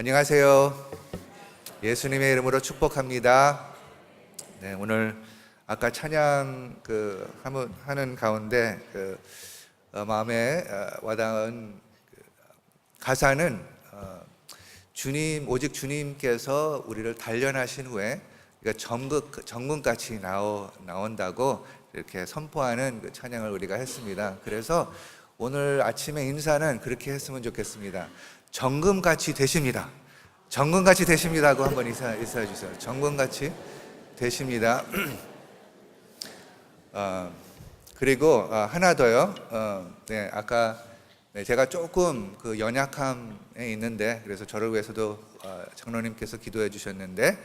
안녕하세요. 예수님의 이름으로 축복합니다. 네, 오늘 아까 찬양 하는 가운데 마음에 와닿은 가사는 오직 주님께서 우리를 단련하신 후에 정금같이 나온다고 이렇게 선포하는 그 찬양을 우리가 했습니다. 그래서 오늘 아침에 인사는 그렇게 했으면 좋겠습니다. 정금같이 되십니다. 정금같이 되십니다고 한번 인사해 주세요. 정금같이 되십니다. 그리고 하나 더요. 아까 제가 조금 그 연약함에 있는데, 그래서 저를 위해서도 장로님께서 기도해 주셨는데,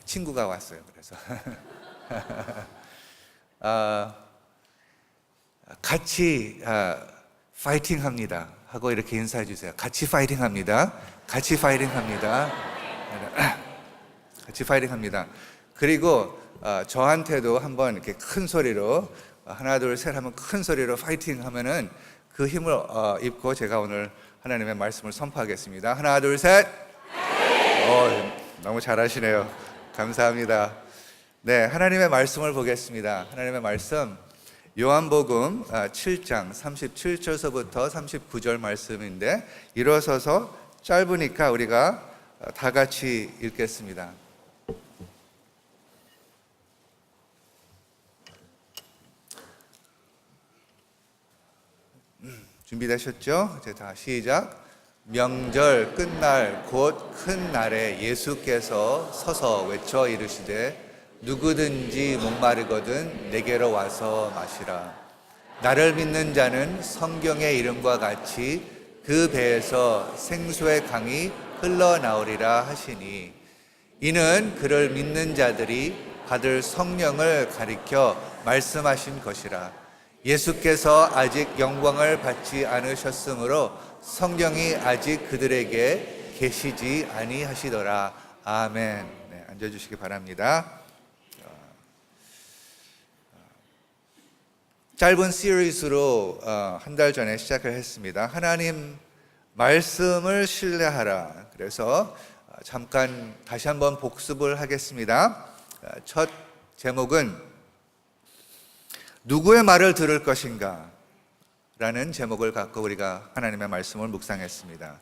친구가 왔어요. 그래서 같이 파이팅 합니다 하고 이렇게 인사해 주세요. 같이 파이팅 합니다. 같이 파이팅 합니다. 같이 파이팅 합니다. 그리고 저한테도 한번 이렇게 큰 소리로 하나 둘 셋 하면 큰 소리로 파이팅 하면은 그 힘을 입고 제가 오늘 하나님의 말씀을 선포하겠습니다. 하나 둘 셋. 너무 잘하시네요. 감사합니다. 네, 하나님의 말씀을 보겠습니다. 하나님의 말씀 요한복음 7장 37절서부터 39절 말씀인데, 일어서서 짧으니까 우리가 다 같이 읽겠습니다. 준비되셨죠? 이제 다 시작. 명절 끝날 곧 큰 날에 예수께서 서서 외쳐 이르시되 누구든지 목마르거든 내게로 와서 마시라. 나를 믿는 자는 성경의 이름과 같이 그 배에서 생수의 강이 흘러나오리라 하시니, 이는 그를 믿는 자들이 받을 성령을 가리켜 말씀하신 것이라. 예수께서 아직 영광을 받지 않으셨으므로 성령이 아직 그들에게 계시지 아니하시더라. 아멘. 네, 앉아주시기 바랍니다. 짧은 시리즈로 한 달 전에 시작을 했습니다. 하나님 말씀을 신뢰하라. 그래서 잠깐 다시 한번 복습을 하겠습니다. 첫 제목은 누구의 말을 들을 것인가? 라는 제목을 갖고 우리가 하나님의 말씀을 묵상했습니다.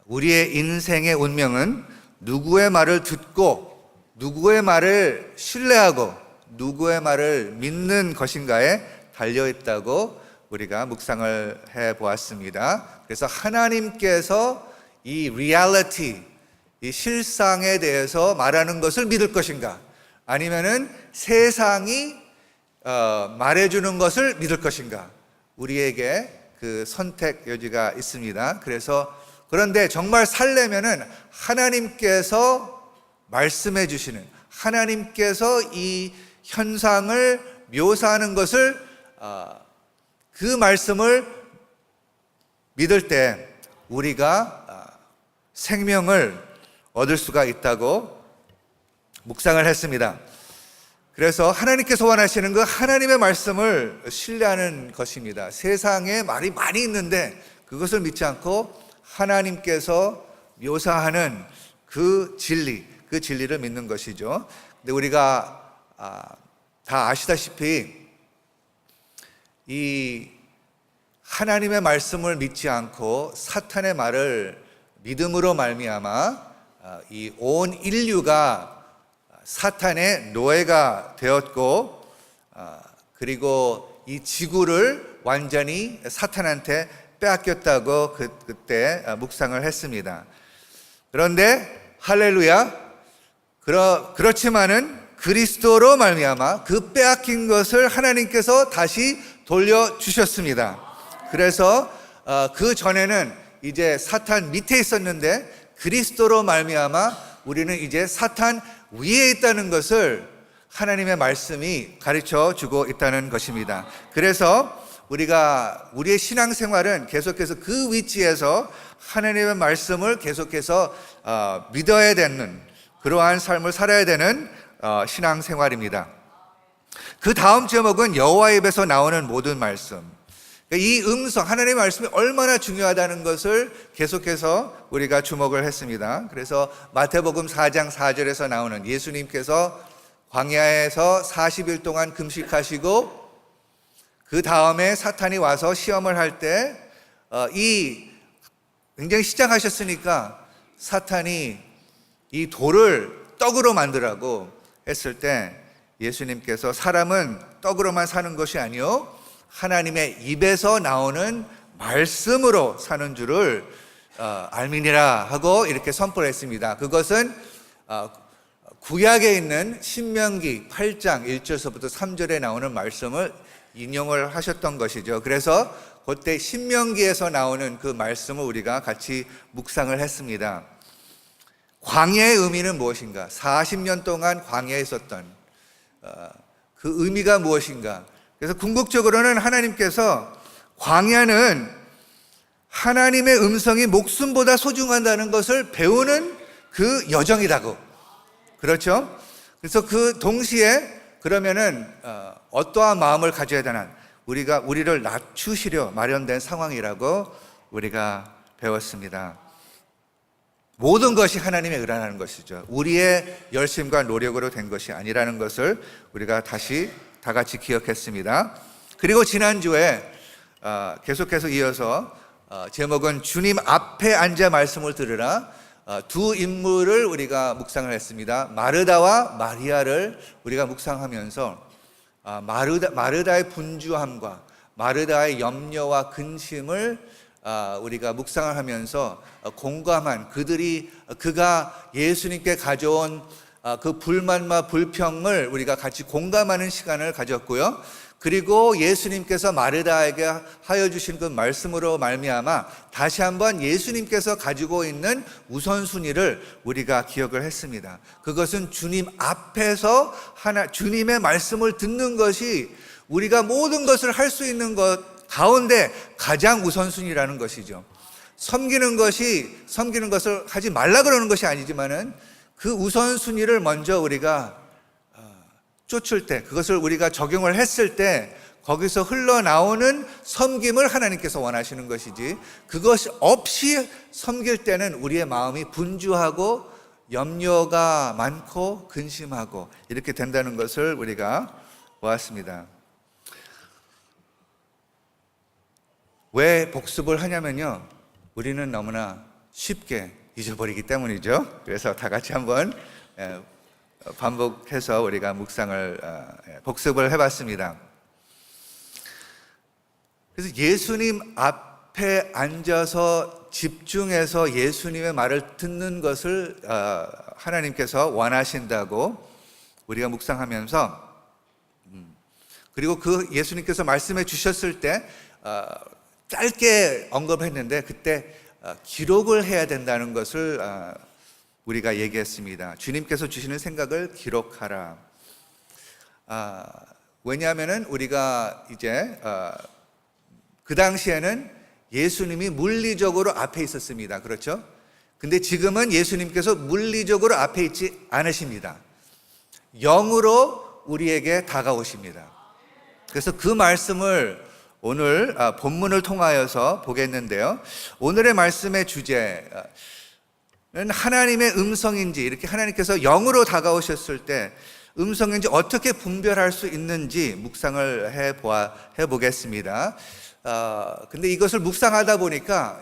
우리의 인생의 운명은 누구의 말을 듣고 누구의 말을 신뢰하고 누구의 말을 믿는 것인가에 달려있다고 우리가 묵상을 해보았습니다. 그래서 하나님께서 이 리얼리티, 이 실상에 대해서 말하는 것을 믿을 것인가, 아니면은 세상이 말해주는 것을 믿을 것인가, 우리에게 그 선택 여지가 있습니다. 그런데 정말 살려면은 하나님께서 말씀해 주시는, 하나님께서 이 현상을 묘사하는 것을 그 말씀을 믿을 때 우리가 생명을 얻을 수가 있다고 묵상을 했습니다. 그래서 하나님께서 원하시는 그 하나님의 말씀을 신뢰하는 것입니다. 세상에 말이 많이 있는데 그것을 믿지 않고 하나님께서 묘사하는 그 진리를 믿는 것이죠. 근데 우리가 다 아시다시피 이 하나님의 말씀을 믿지 않고 사탄의 말을 믿음으로 말미암아 이 온 인류가 사탄의 노예가 되었고, 그리고 이 지구를 완전히 사탄한테 빼앗겼다고 그때 묵상을 했습니다. 그런데 할렐루야, 그렇지만은 그리스도로 말미암아 그 빼앗긴 것을 하나님께서 다시 돌려주셨습니다. 그래서 그 전에는 이제 사탄 밑에 있었는데 그리스도로 말미암아 우리는 이제 사탄 위에 있다는 것을 하나님의 말씀이 가르쳐 주고 있다는 것입니다. 그래서 우리의 신앙생활은 계속해서 그 위치에서 하나님의 말씀을 계속해서 믿어야 되는, 그러한 삶을 살아야 되는 신앙생활입니다. 그 다음 제목은 여호와의 입에서 나오는 모든 말씀. 이 음성, 하나님의 말씀이 얼마나 중요하다는 것을 계속해서 우리가 주목을 했습니다. 그래서 마태복음 4장 4절에서 나오는 예수님께서 광야에서 40일 동안 금식하시고 그 다음에 사탄이 와서 시험을 할 때 굉장히 시장하셨으니까 사탄이 이 돌을 떡으로 만들라고 했을 때 예수님께서 사람은 떡으로만 사는 것이 아니요 하나님의 입에서 나오는 말씀으로 사는 줄을 알미니라 하고 이렇게 선포를 했습니다. 그것은 구약에 있는 신명기 8장 1절서부터 3절에 나오는 말씀을 인용을 하셨던 것이죠. 그래서 그때 신명기에서 나오는 그 말씀을 우리가 같이 묵상을 했습니다. 광야의 의미는 무엇인가? 40년 동안 광야에 있었던 그 의미가 무엇인가? 그래서 궁극적으로는 하나님께서 광야는 하나님의 음성이 목숨보다 소중하다는 것을 배우는 그 여정이라고. 그렇죠? 그래서 그 동시에 그러면은 어떠한 마음을 가져야 되나? 우리를 낮추시려 마련된 상황이라고 우리가 배웠습니다. 모든 것이 하나님의 의라는 것이죠. 우리의 열심과 노력으로 된 것이 아니라는 것을 우리가 다시 다 같이 기억했습니다. 그리고 지난주에 계속해서 이어서 제목은 주님 앞에 앉아 말씀을 들으라. 두 인물을 우리가 묵상을 했습니다. 마르다와 마리아를 우리가 묵상하면서 마르다의 분주함과 마르다의 염려와 근심을 우리가 묵상을 하면서 공감한 그가 예수님께 가져온 그 불만과 불평을 우리가 같이 공감하는 시간을 가졌고요. 그리고 예수님께서 마르다에게 하여 주신 그 말씀으로 말미암아 다시 한번 예수님께서 가지고 있는 우선순위를 우리가 기억을 했습니다. 그것은 주님 앞에서 주님의 말씀을 듣는 것이 우리가 모든 것을 할 수 있는 것 가운데 가장 우선순위라는 것이죠. 섬기는 것을 하지 말라 그러는 것이 아니지만은 그 우선순위를 먼저 우리가 쫓을 때, 그것을 우리가 적용을 했을 때 거기서 흘러나오는 섬김을 하나님께서 원하시는 것이지, 그것이 없이 섬길 때는 우리의 마음이 분주하고 염려가 많고 근심하고 이렇게 된다는 것을 우리가 보았습니다. 왜 복습을 하냐면요, 우리는 너무나 쉽게 잊어버리기 때문이죠. 그래서 다 같이 한번 반복해서 우리가 묵상을 복습을 해봤습니다. 그래서 예수님 앞에 앉아서 집중해서 예수님의 말을 듣는 것을 하나님께서 원하신다고 우리가 묵상하면서, 그리고 그 예수님께서 말씀해 주셨을 때 짧게 언급했는데 그때 기록을 해야 된다는 것을 우리가 얘기했습니다. 주님께서 주시는 생각을 기록하라. 왜냐하면은 우리가 이제 그 당시에는 예수님이 물리적으로 앞에 있었습니다. 그렇죠? 근데 지금은 예수님께서 물리적으로 앞에 있지 않으십니다. 영으로 우리에게 다가오십니다. 그래서 그 말씀을 오늘 본문을 통하여서 보겠는데요. 오늘의 말씀의 주제는 하나님의 음성인지, 이렇게 하나님께서 영으로 다가오셨을 때 음성인지 어떻게 분별할 수 있는지 묵상을 해보겠습니다. 근데 이것을 묵상하다 보니까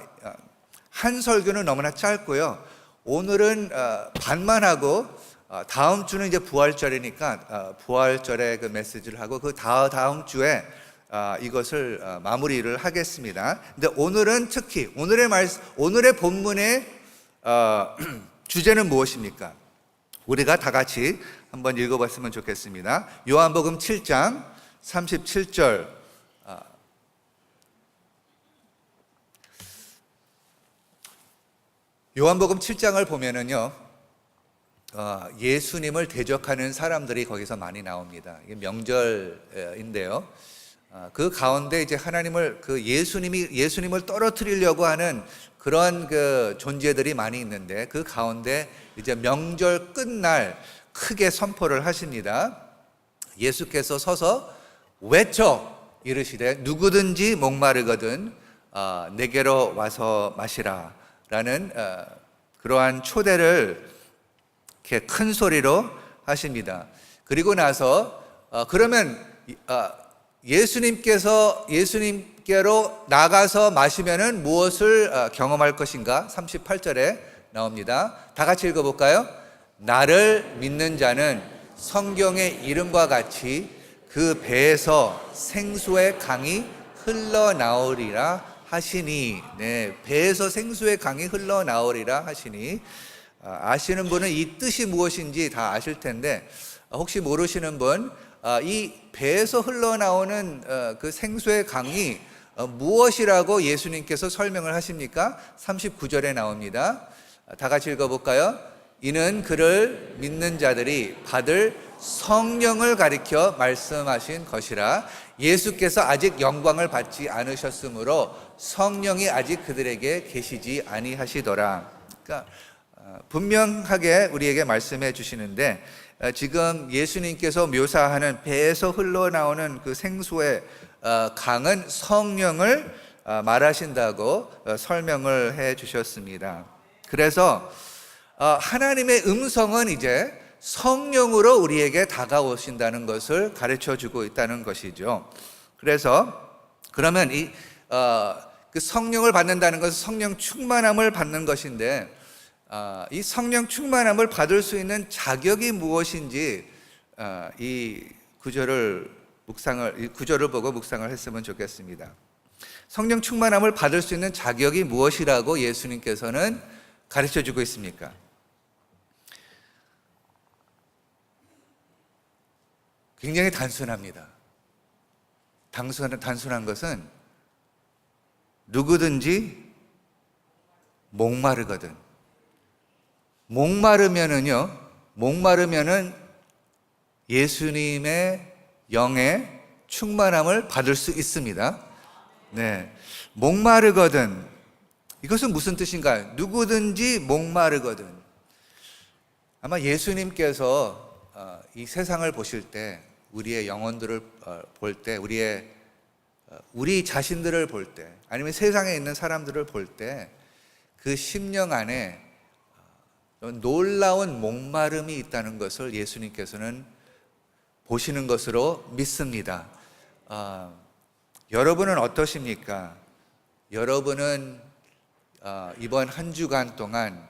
한 설교는 너무나 짧고요. 오늘은 반만 하고 다음 주는 이제 부활절이니까 부활절에 그 메시지를 하고 그 다음 주에 이것을 마무리를 하겠습니다. 근데 오늘은 특히 오늘의 본문의 주제는 무엇입니까? 우리가 다 같이 한번 읽어봤으면 좋겠습니다. 요한복음 7장 37절. 요한복음 7장을 보면은요, 예수님을 대적하는 사람들이 거기서 많이 나옵니다. 이게 명절인데요. 그 가운데 이제 예수님을 떨어뜨리려고 하는 그런 그 존재들이 많이 있는데, 그 가운데 이제 명절 끝날 크게 선포를 하십니다. 예수께서 서서 외쳐 이르시되 누구든지 목마르거든 내게로 와서 마시라 라는 그러한 초대를 이렇게 큰 소리로 하십니다. 그리고 나서 그러면 예수님께로 나가서 마시면은 무엇을 경험할 것인가? 38절에 나옵니다. 다 같이 읽어볼까요? 나를 믿는 자는 성경의 이름과 같이 그 배에서 생수의 강이 흘러나오리라 하시니, 네, 배에서 생수의 강이 흘러나오리라 하시니, 아시는 분은 이 뜻이 무엇인지 다 아실 텐데 혹시 모르시는 분, 이 배에서 흘러나오는 그 생수의 강이 무엇이라고 예수님께서 설명을 하십니까? 39절에 나옵니다. 다 같이 읽어볼까요? 이는 그를 믿는 자들이 받을 성령을 가리켜 말씀하신 것이라. 예수께서 아직 영광을 받지 않으셨으므로 성령이 아직 그들에게 계시지 아니하시더라. 그러니까 분명하게 우리에게 말씀해 주시는데, 지금 예수님께서 묘사하는 배에서 흘러나오는 그 생수의 강은 성령을 말하신다고 설명을 해 주셨습니다. 그래서 하나님의 음성은 이제 성령으로 우리에게 다가오신다는 것을 가르쳐 주고 있다는 것이죠. 그래서 그러면 그 성령을 받는다는 것은 성령 충만함을 받는 것인데, 이 성령 충만함을 받을 수 있는 자격이 무엇인지 이 구절을 보고 묵상을 했으면 좋겠습니다. 성령 충만함을 받을 수 있는 자격이 무엇이라고 예수님께서는 가르쳐 주고 있습니까? 굉장히 단순합니다. 단순한 것은 누구든지 목마르거든. 목마르면은 예수님의 영의 충만함을 받을 수 있습니다. 네, 목마르거든. 이것은 무슨 뜻인가요? 누구든지 목마르거든. 아마 예수님께서 이 세상을 보실 때, 우리의 영혼들을 볼 때, 우리 자신들을 볼 때, 아니면 세상에 있는 사람들을 볼 때 그 심령 안에 놀라운 목마름이 있다는 것을 예수님께서는 보시는 것으로 믿습니다. 여러분은 어떠십니까? 여러분은 이번 한 주간 동안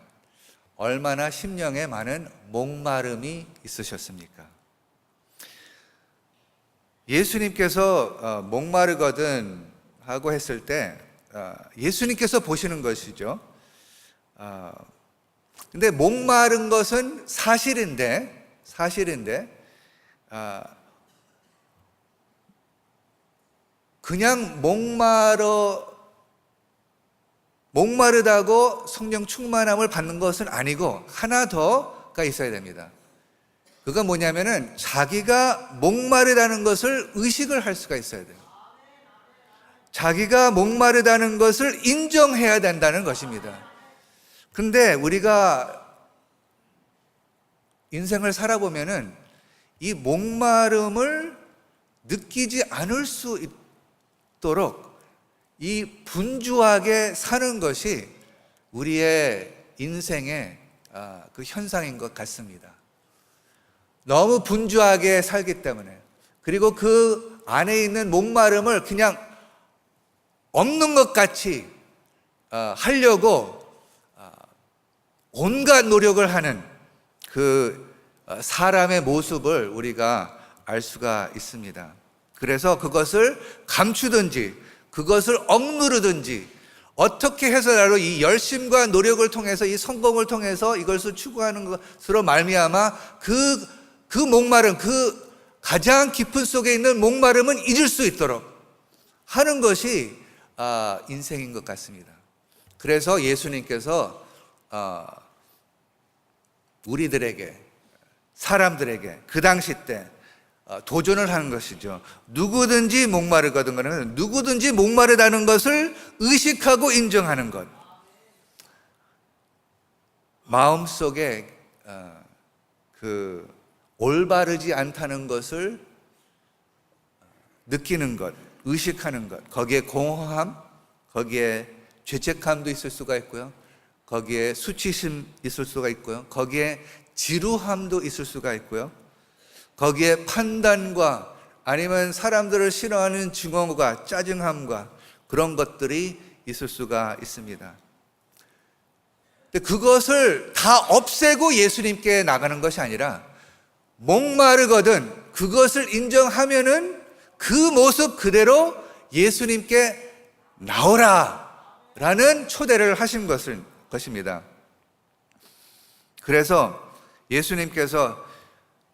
얼마나 심령에 많은 목마름이 있으셨습니까? 예수님께서 목마르거든 하고 했을 때 예수님께서 보시는 것이죠. 근데 목마른 것은 사실인데 그냥 목마르다고 성령 충만함을 받는 것은 아니고 하나 더가 있어야 됩니다. 그건 뭐냐면은 자기가 목마르다는 것을 의식을 할 수가 있어야 돼요. 자기가 목마르다는 것을 인정해야 된다는 것입니다. 근데 우리가 인생을 살아보면은 이 목마름을 느끼지 않을 수 있도록 이 분주하게 사는 것이 우리의 인생의 그 현상인 것 같습니다. 너무 분주하게 살기 때문에, 그리고 그 안에 있는 목마름을 그냥 없는 것 같이 하려고 온갖 노력을 하는 그 사람의 모습을 우리가 알 수가 있습니다. 그래서 그것을 감추든지 그것을 억누르든지 어떻게 해서라도 이 열심과 노력을 통해서, 이 성공을 통해서 이것을 추구하는 것으로 말미암아 그 목마름, 그 가장 깊은 속에 있는 목마름은 잊을 수 있도록 하는 것이 인생인 것 같습니다. 그래서 예수님께서 우리들에게, 사람들에게 그 당시 때 도전을 하는 것이죠. 누구든지 목마르거든, 그러면 누구든지 목마르다는 것을 의식하고 인정하는 것, 마음속에 그 올바르지 않다는 것을 느끼는 것, 의식하는 것, 거기에 공허함, 거기에 죄책감도 있을 수가 있고요. 거기에 수치심 있을 수가 있고요. 거기에 지루함도 있을 수가 있고요. 거기에 판단과 아니면 사람들을 싫어하는 증오가 짜증함과 그런 것들이 있을 수가 있습니다. 그것을 다 없애고 예수님께 나가는 것이 아니라 목마르거든 그것을 인정하면은 그 모습 그대로 예수님께 나오라 라는 초대를 하신 것입니다. 그래서 예수님께서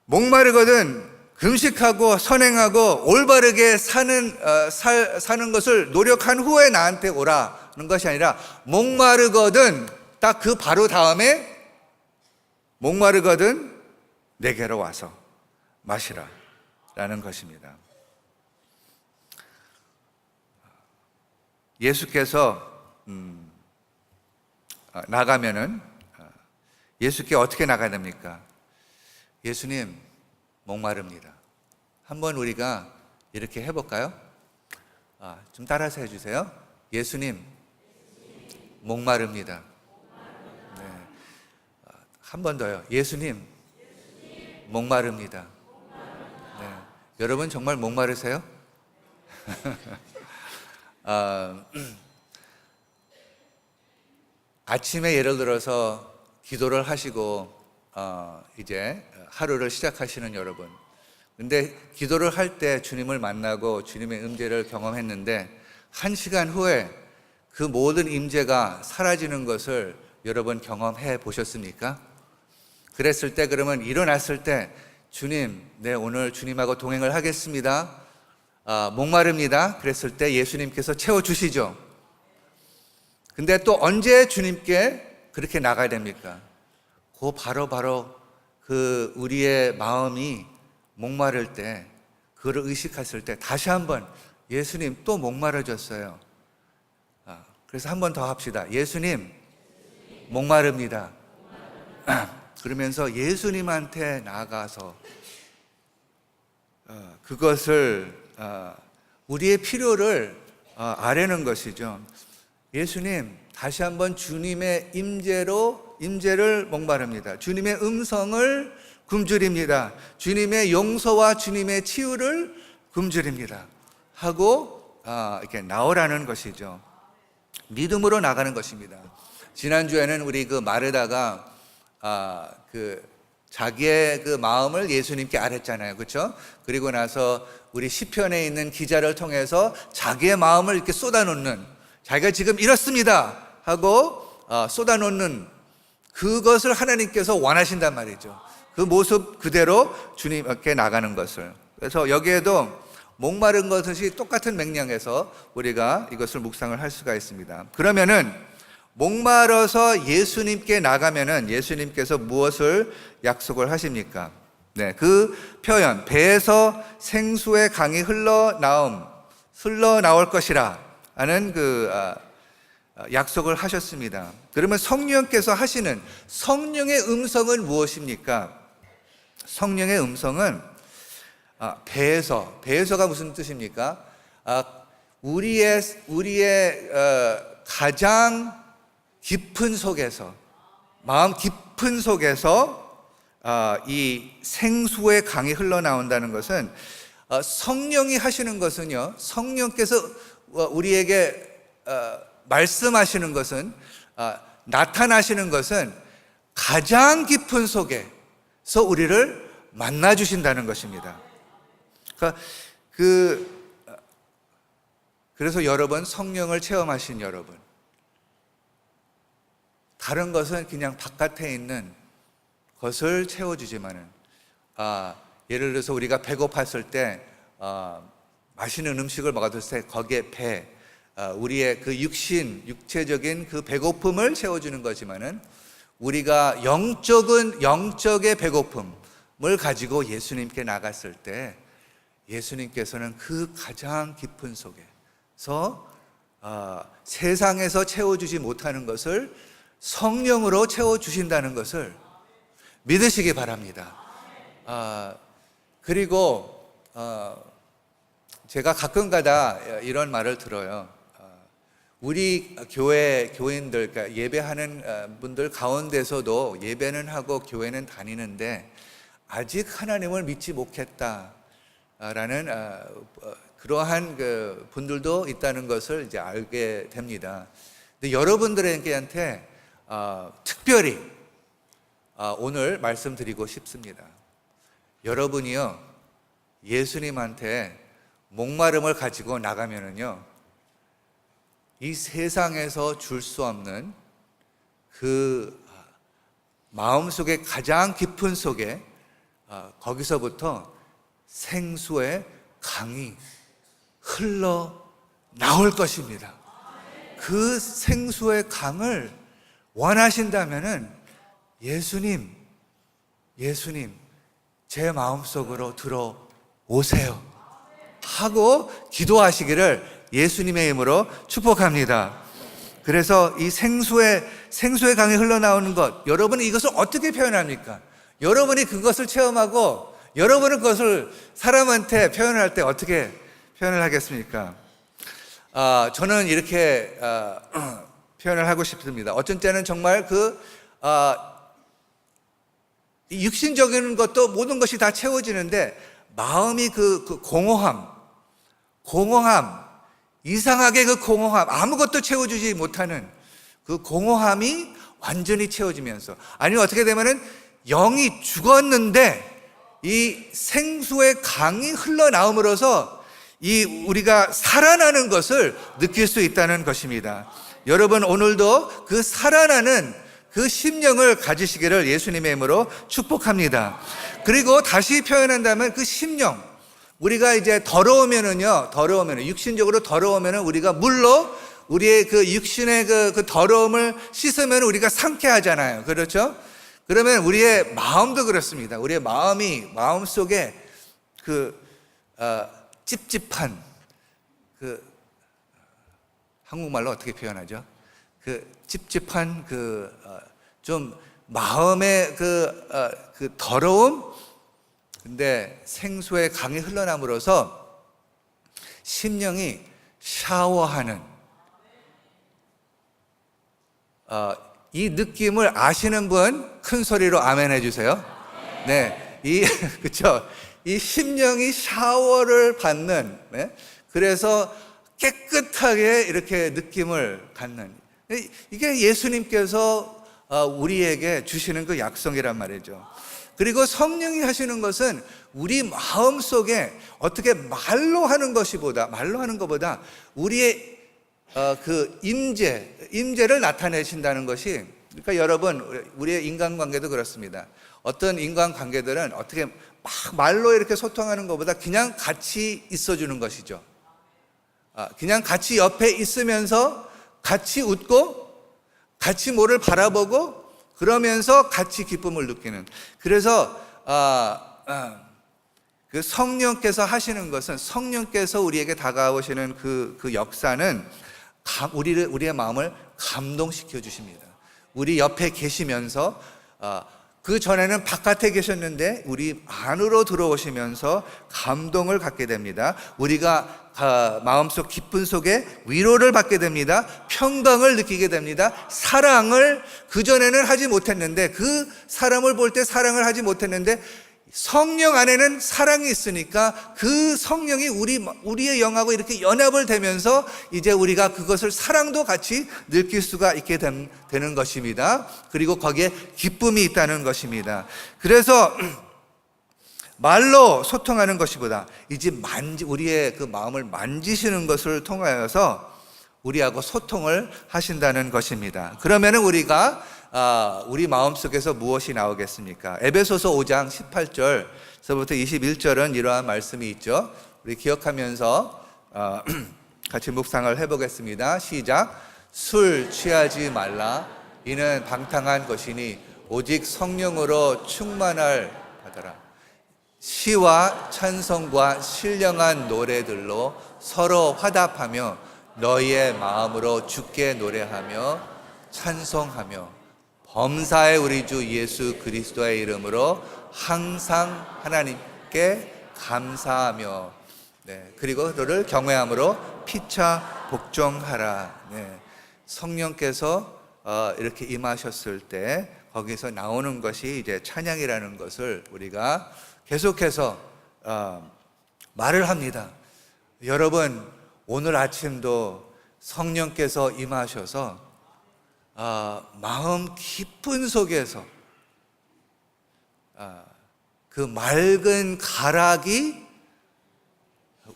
목마르거든 금식하고 선행하고 올바르게 사는 것을 노력한 후에 나한테 오라는 것이 아니라 목마르거든 딱 그 바로 다음에 목마르거든 내게로 와서 마시라 라는 것입니다. 예수께서 나가면은 예수께 어떻게 나가야 됩니까? 예수님 목마릅니다. 한번 우리가 이렇게 해볼까요? 좀 따라서 해주세요. 예수님 목마릅니다. 네. 한 번 더요. 예수님 목마릅니다. 네. 여러분 정말 목마르세요? 아침에 예를 들어서 기도를 하시고 이제 하루를 시작하시는 여러분, 근데 기도를 할 때 주님을 만나고 주님의 임재를 경험했는데 1시간 후에 그 모든 임재가 사라지는 것을 여러분 경험해 보셨습니까? 그랬을 때 그러면 일어났을 때 주님, 네 오늘 주님하고 동행을 하겠습니다. 목마릅니다. 그랬을 때 예수님께서 채워주시죠. 근데 또 언제 주님께 그렇게 나가야 됩니까? 그 바로 그 우리의 마음이 목마를 때, 그를 의식했을 때 다시 한번 예수님 또 목마르졌어요. 그래서 한 번 더 합시다. 예수님 목마릅니다. 그러면서 예수님한테 나가서 그것을 우리의 필요를 아뢰는 것이죠. 예수님 다시 한번 주님의 임재를 목마릅니다. 주님의 음성을 굶주립니다. 주님의 용서와 주님의 치유를 굶주립니다 하고 이렇게 나오라는 것이죠. 믿음으로 나가는 것입니다. 지난주에는 우리 그 마르다가 자기의 그 마음을 예수님께 아뢰잖아요. 그렇죠? 그리고 나서 우리 시편에 있는 기자를 통해서 자기의 마음을 이렇게 쏟아놓는, 자기가 지금 이렇습니다 하고 쏟아놓는 그것을 하나님께서 원하신단 말이죠. 그 모습 그대로 주님께 나가는 것을. 그래서 여기에도 목마른 것이 똑같은 맥락에서 우리가 이것을 묵상을 할 수가 있습니다. 그러면은 목마르서 예수님께 나가면은 예수님께서 무엇을 약속을 하십니까? 네, 그 표현, 배에서 생수의 강이 흘러나올 것이라 하는 그 약속을 하셨습니다. 그러면 성령께서 하시는 성령의 음성은 무엇입니까? 성령의 음성은 배에서가 무슨 뜻입니까? 우리의 가장 깊은 속에서, 마음 깊은 속에서 이 생수의 강이 흘러나온다는 것은 성령이 하시는 것은요, 성령께서 우리에게 말씀하시는 것은, 나타나시는 것은 가장 깊은 속에서 우리를 만나 주신다는 것입니다. 그래서 여러분, 성령을 체험하신 여러분, 다른 것은 그냥 바깥에 있는 것을 채워주지만은, 예를 들어서 우리가 배고팠을 때 맛있는 음식을 먹었을 때 거기에 우리의 그 육체적인 그 배고픔을 채워주는 거지만은, 우리가 영적의 배고픔을 가지고 예수님께 나갔을 때 예수님께서는 그 가장 깊은 속에서 세상에서 채워주지 못하는 것을 성령으로 채워주신다는 것을 믿으시기 바랍니다. 그리고 제가 가끔가다 이런 말을 들어요. 우리 교인들, 그러니까 예배하는 분들 가운데서도 예배는 하고 교회는 다니는데 아직 하나님을 믿지 못했다라는 그러한 그 분들도 있다는 것을 이제 알게 됩니다. 근데 여러분들한테 특별히 오늘 말씀드리고 싶습니다. 여러분이요, 예수님한테 목마름을 가지고 나가면은요, 이 세상에서 줄 수 없는 그 마음속에 가장 깊은 속에 거기서부터 생수의 강이 흘러 나올 것입니다. 그 생수의 강을 원하신다면은 예수님, 제 마음속으로 들어오세요 하고 기도하시기를 예수님의 이름으로 축복합니다. 그래서 이 생수의 강이 흘러나오는 것, 여러분이 이것을 어떻게 표현합니까? 여러분이 그것을 체험하고 여러분은 그것을 사람한테 표현할 때 어떻게 표현을 하겠습니까? 저는 이렇게 표현을 하고 싶습니다. 어떤 때는 정말 육신적인 것도 모든 것이 다 채워지는데 마음이 그 공허함, 이상하게 그 공허함, 아무것도 채워주지 못하는 그 공허함이 완전히 채워지면서, 아니면 어떻게 되면은 영이 죽었는데 이 생수의 강이 흘러나옴으로써 우리가 살아나는 것을 느낄 수 있다는 것입니다. 여러분, 오늘도 그 살아나는 그 심령을 가지시기를 예수님의 이름으로 축복합니다. 그리고 다시 표현한다면 그 심령, 우리가 이제 더러우면은요, 육신적으로 더러우면은 우리가 물로 우리의 그 육신의 그 더러움을 씻으면 우리가 상쾌하잖아요. 그렇죠? 그러면 우리의 마음도 그렇습니다. 우리의 마음 속에 찝찝한 한국말로 어떻게 표현하죠? 찝찝한 좀 마음의 더러움. 근데 생수의 강이 흘러남으로써 심령이 샤워하는 이 느낌을 아시는 분 큰 소리로 아멘 해주세요. 네, 그렇죠. 이 심령이 샤워를 받는, 네? 그래서 깨끗하게 이렇게 느낌을 갖는, 이게 예수님께서 우리에게 주시는 그 약속이란 말이죠. 그리고 성령이 하시는 것은 우리 마음속에 어떻게 말로 하는 것보다 우리의 그 임재를 나타내신다는 것이, 그러니까 여러분, 우리의 인간관계도 그렇습니다. 어떤 인간관계들은 어떻게 막 말로 이렇게 소통하는 것보다 그냥 같이 있어주는 것이죠. 그냥 같이 옆에 있으면서 같이 웃고 같이 뭐를 바라보고 그러면서 같이 기쁨을 느끼는. 그래서 그 성령께서 하시는 것은, 성령께서 우리에게 다가오시는 그 역사는 우리의 마음을 감동시켜 주십니다. 우리 옆에 계시면서 그 전에는 바깥에 계셨는데 우리 안으로 들어오시면서 감동을 갖게 됩니다. 우리가 마음속 깊은 속에 위로를 받게 됩니다. 평강을 느끼게 됩니다. 사랑을 그전에는 하지 못했는데, 그 사람을 볼 때 사랑을 하지 못했는데 성령 안에는 사랑이 있으니까 그 성령이 우리의 영하고 이렇게 연합을 되면서 이제 우리가 그것을 사랑도 같이 느낄 수가 있게 되는 것입니다. 그리고 거기에 기쁨이 있다는 것입니다. 그래서 말로 소통하는 것보다 이제 우리의 그 마음을 만지시는 것을 통하여서 우리하고 소통을 하신다는 것입니다. 그러면은 우리가 우리 마음속에서 무엇이 나오겠습니까? 에베소서 5장 18절서부터 21절은 이러한 말씀이 있죠. 우리 기억하면서 같이 묵상을 해보겠습니다. 시작. 술 취하지 말라. 이는 방탕한 것이니 오직 성령으로 충만할 받아라. 시와 찬송과 신령한 노래들로 서로 화답하며 너희의 마음으로 주께 노래하며 찬송하며 범사의 우리 주 예수 그리스도의 이름으로 항상 하나님께 감사하며. 네, 그리고 너를 경외함으로 피차 복종하라. 네, 성령께서 이렇게 임하셨을 때 거기서 나오는 것이 이제 찬양이라는 것을 우리가 계속해서 말을 합니다. 여러분, 오늘 아침도 성령께서 임하셔서 마음 깊은 속에서 그 맑은 가락이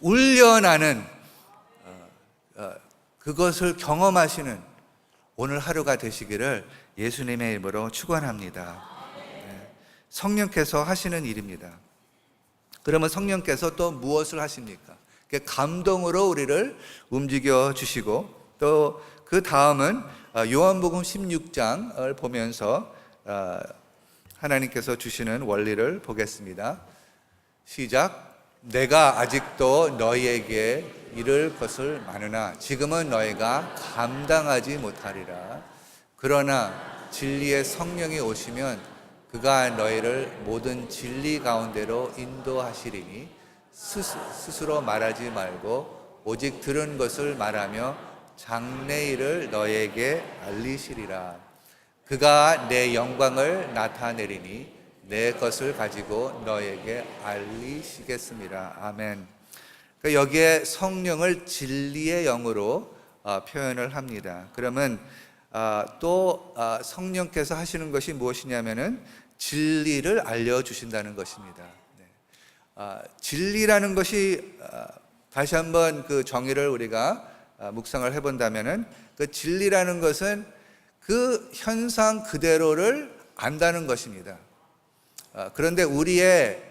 울려나는 그것을 경험하시는 오늘 하루가 되시기를 예수님의 이름으로 축원합니다. 네, 성령께서 하시는 일입니다. 그러면 성령께서 또 무엇을 하십니까? 감동으로 우리를 움직여 주시고, 또 그 다음은 요한복음 16장을 보면서 하나님께서 주시는 원리를 보겠습니다. 시작. 내가 아직도 너희에게 이를 것을 많으나 지금은 너희가 감당하지 못하리라. 그러나 진리의 성령이 오시면 그가 너희를 모든 진리 가운데로 인도하시리니 스스로 말하지 말고 오직 들은 것을 말하며 장래일을 너희에게 알리시리라. 그가 내 영광을 나타내리니 내 것을 가지고 너에게 알리시겠습니다. 아멘. 그러니까 여기에 성령을 진리의 영으로 표현을 합니다. 그러면 또 성령께서 하시는 것이 무엇이냐면은 진리를 알려주신다는 것입니다. 네. 진리라는 것이 다시 한번 그 정의를 우리가 묵상을 해본다면은 그 진리라는 것은 그 현상 그대로를 안다는 것입니다. 그런데 우리의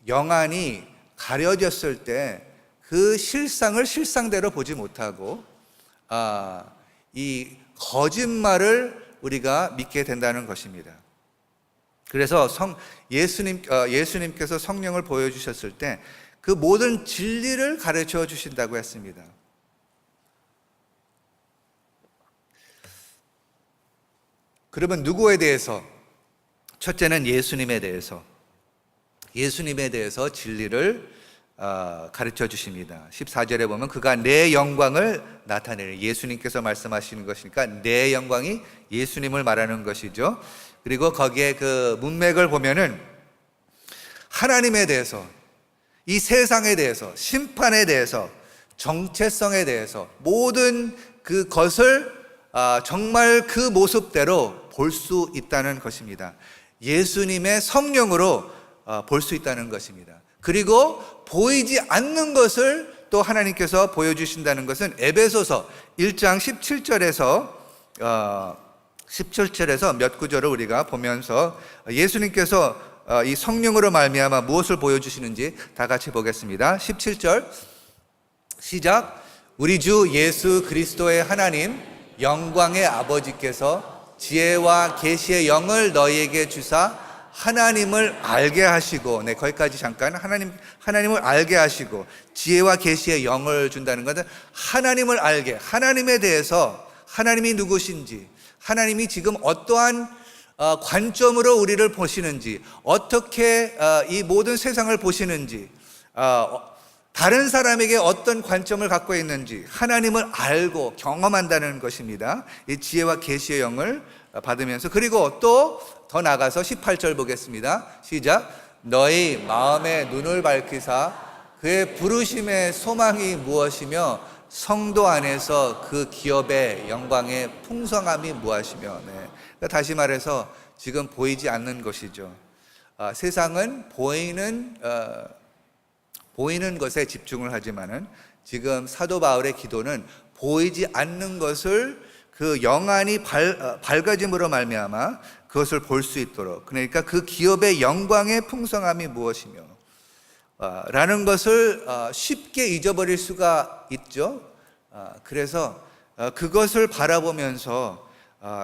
영안이 가려졌을 때 그 실상을 실상대로 보지 못하고 이 거짓말을 우리가 믿게 된다는 것입니다. 그래서 예수님께서 성령을 보여주셨을 때 그 모든 진리를 가르쳐 주신다고 했습니다. 그러면 누구에 대해서? 첫째는 예수님에 대해서 진리를 가르쳐 주십니다. 14절에 보면 그가 내 영광을 나타내는, 예수님께서 말씀하시는 것이니까 내 영광이 예수님을 말하는 것이죠. 그리고 거기에 그 문맥을 보면은 하나님에 대해서, 이 세상에 대해서, 심판에 대해서, 정체성에 대해서 모든 그것을 정말 그 모습대로 볼 수 있다는 것입니다. 예수님의 성령으로 볼 수 있다는 것입니다. 그리고 보이지 않는 것을 또 하나님께서 보여주신다는 것은 에베소서 1장 17절에서 몇 구절을 우리가 보면서 예수님께서 이 성령으로 말미암아 무엇을 보여주시는지 다 같이 보겠습니다. 17절 시작. 우리 주 예수 그리스도의 하나님 영광의 아버지께서 지혜와 계시의 영을 너희에게 주사 하나님을 알게 하시고, 네, 거기까지 잠깐. 하나님을 알게 하시고, 지혜와 계시의 영을 준다는 것은 하나님을 알게, 하나님에 대해서, 하나님이 누구신지, 하나님이 지금 어떠한 관점으로 우리를 보시는지, 어떻게 이 모든 세상을 보시는지, 다른 사람에게 어떤 관점을 갖고 있는지 하나님을 알고 경험한다는 것입니다. 이 지혜와 계시의 영을 받으면서, 그리고 또 더 나가서 18절 보겠습니다. 시작. 너희 마음의 눈을 밝히사 그의 부르심의 소망이 무엇이며 성도 안에서 그 기업의 영광의 풍성함이 무엇이며. 네. 그러니까 다시 말해서 지금 보이지 않는 것이죠. 세상은 보이는 것에 집중을 하지만은 지금 사도 바울의 기도는 보이지 않는 것을 그 영안이 밝아짐으로 말미암아 그것을 볼 수 있도록, 그러니까 그 기업의 영광의 풍성함이 무엇이며 라는 것을 쉽게 잊어버릴 수가 있죠. 그래서 그것을 바라보면서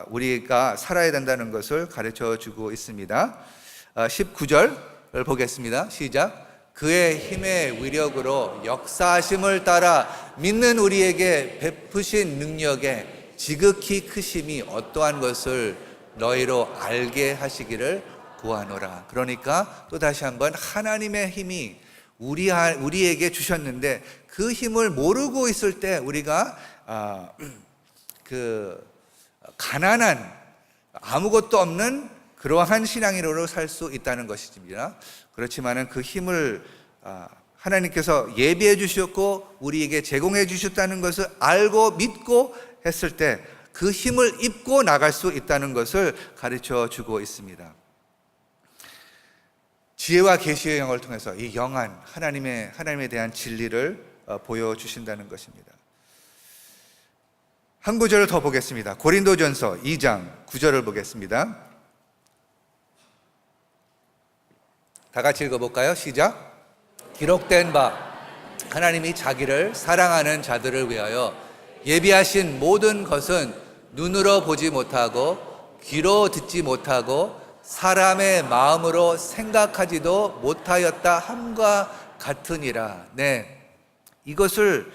우리가 살아야 된다는 것을 가르쳐 주고 있습니다. 19절을 보겠습니다. 시작. 그의 힘의 위력으로 역사하심을 따라 믿는 우리에게 베푸신 능력에 지극히 크심이 어떠한 것을 너희로 알게 하시기를 구하노라. 그러니까 또 다시 한번 하나님의 힘이 우리에게 주셨는데 그 힘을 모르고 있을 때 우리가 그 가난한 아무것도 없는 그러한 신앙인으로 살 수 있다는 것입니다. 그렇지만은 그 힘을 하나님께서 예비해 주셨고 우리에게 제공해 주셨다는 것을 알고 믿고 했을 때 그 힘을 입고 나갈 수 있다는 것을 가르쳐 주고 있습니다. 지혜와 계시의 영을 통해서 이 영한 하나님에 대한 진리를 보여주신다는 것입니다. 한 구절을 더 보겠습니다. 고린도전서 2장 9절을 보겠습니다. 다 같이 읽어볼까요? 시작. 기록된 바 하나님이 자기를 사랑하는 자들을 위하여 예비하신 모든 것은 눈으로 보지 못하고 귀로 듣지 못하고 사람의 마음으로 생각하지도 못하였다 함과 같으니라. 네, 이것을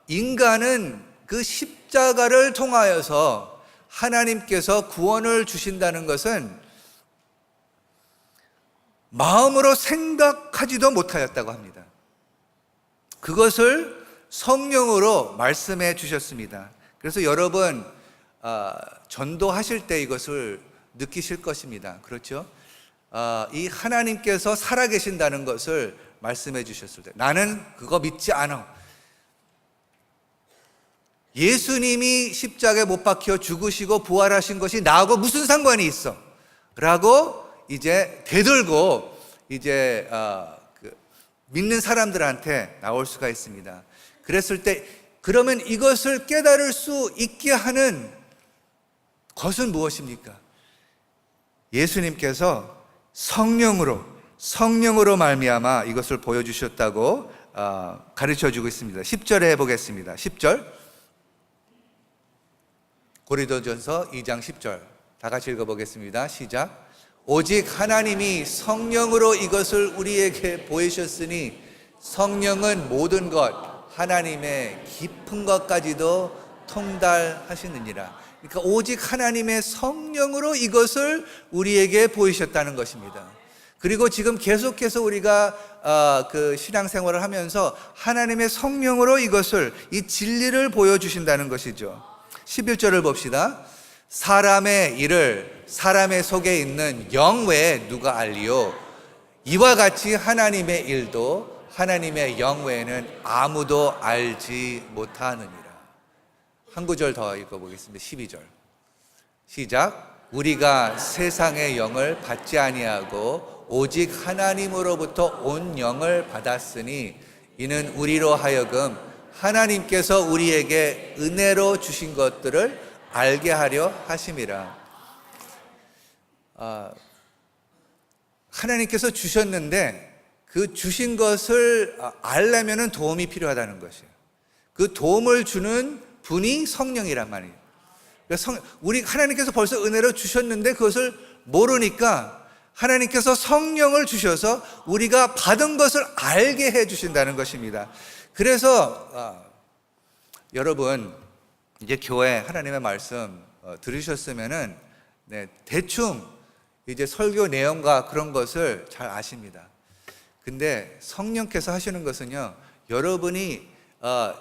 인간은 그 십자가를 통하여서 하나님께서 구원을 주신다는 것은 마음으로 생각하지도 못하였다고 합니다. 그것을 성령으로 말씀해 주셨습니다. 그래서 여러분 전도하실 때 이것을 느끼실 것입니다. 그렇죠? 이 하나님께서 살아계신다는 것을 말씀해 주셨을 때 나는 그거 믿지 않아. 예수님이 십자가에 못 박혀 죽으시고 부활하신 것이 나하고 무슨 상관이 있어? 라고 이제 되들고 이제 믿는 사람들한테 나올 수가 있습니다. 그랬을 때 그러면 이것을 깨달을 수 있게 하는 것은 무엇입니까? 예수님께서 성령으로 말미암아 이것을 보여주셨다고 가르쳐주고 있습니다. 10절에 보겠습니다. 10절 고린도전서 2장 10절 다 같이 읽어보겠습니다. 시작. 오직 하나님이 성령으로 이것을 우리에게 보이셨으니 성령은 모든 것 하나님의 깊은 것까지도 통달하시느니라. 그러니까 오직 하나님의 성령으로 이것을 우리에게 보이셨다는 것입니다. 그리고 지금 계속해서 우리가 그 신앙생활을 하면서 하나님의 성령으로 이것을 이 진리를 보여주신다는 것이죠. 11절을 봅시다. 사람의 일을 사람의 속에 있는 영 외에 누가 알리요? 이와 같이 하나님의 일도 하나님의 영 외에는 아무도 알지 못하느니라. 한 구절 더 읽어보겠습니다. 12절 시작. 우리가 세상의 영을 받지 아니하고 오직 하나님으로부터 온 영을 받았으니 이는 우리로 하여금 하나님께서 우리에게 은혜로 주신 것들을 알게 하려 하심이라. 하나님께서 주셨는데 그 주신 것을 알려면 도움이 필요하다는 것이에요. 그 도움을 주는 분이 성령이란 말이에요. 우리 하나님께서 벌써 은혜로 주셨는데 그것을 모르니까 하나님께서 성령을 주셔서 우리가 받은 것을 알게 해 주신다는 것입니다. 그래서 여러분 이제 교회 하나님의 말씀 들으셨으면은 대충 이제 설교 내용과 그런 것을 잘 아십니다. 근데 성령께서 하시는 것은요, 여러분이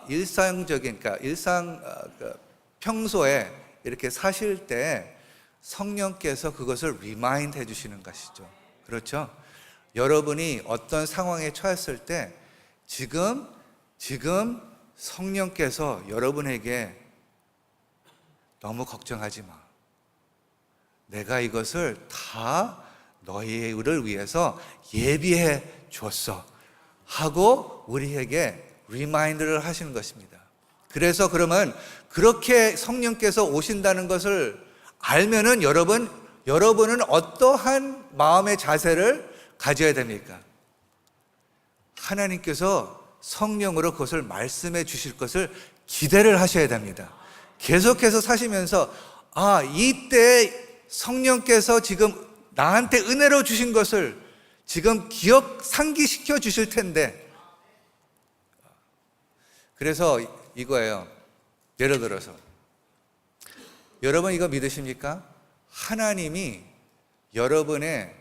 일상적인, 그러니까 평소에 이렇게 사실 때 성령께서 그것을 리마인드 해주시는 것이죠. 그렇죠? 여러분이 어떤 상황에 처했을 때 지금 성령께서 여러분에게 너무 걱정하지 마. 내가 이것을 다 너희를 위해서 예비해 줬어. 하고 우리에게 리마인드를 하시는 것입니다. 그래서 그러면 그렇게 성령께서 오신다는 것을 알면은 여러분은 어떠한 마음의 자세를 가져야 됩니까? 하나님께서 성령으로 그것을 말씀해 주실 것을 기대를 하셔야 됩니다. 계속해서 사시면서 이때 성령께서 지금 나한테 은혜로 주신 것을 지금 상기시켜 주실 텐데, 그래서 이거예요. 예를 들어서 여러분 이거 믿으십니까? 하나님이 여러분의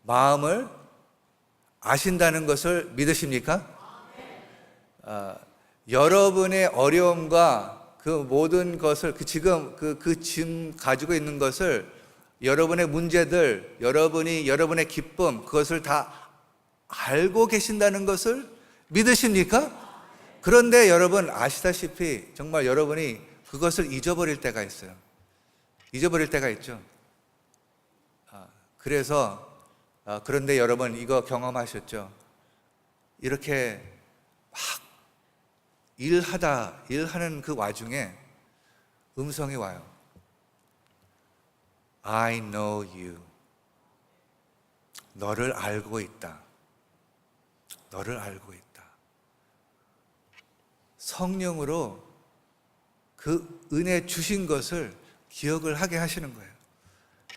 마음을 아신다는 것을 믿으십니까? 여러분의 어려움과 그 모든 것을 지금 가지고 있는 것을, 여러분의 문제들, 여러분의 기쁨, 그것을 다 알고 계신다는 것을 믿으십니까? 그런데 여러분 아시다시피 정말 여러분이 그것을 잊어버릴 때가 있어요. 잊어버릴 때가 있죠. 그런데 여러분 이거 경험하셨죠? 이렇게 막 일하는 그 와중에 음성이 와요. I know you. 너를 알고 있다. 너를 알고 있다. 성령으로 그 은혜 주신 것을 기억을 하게 하시는 거예요.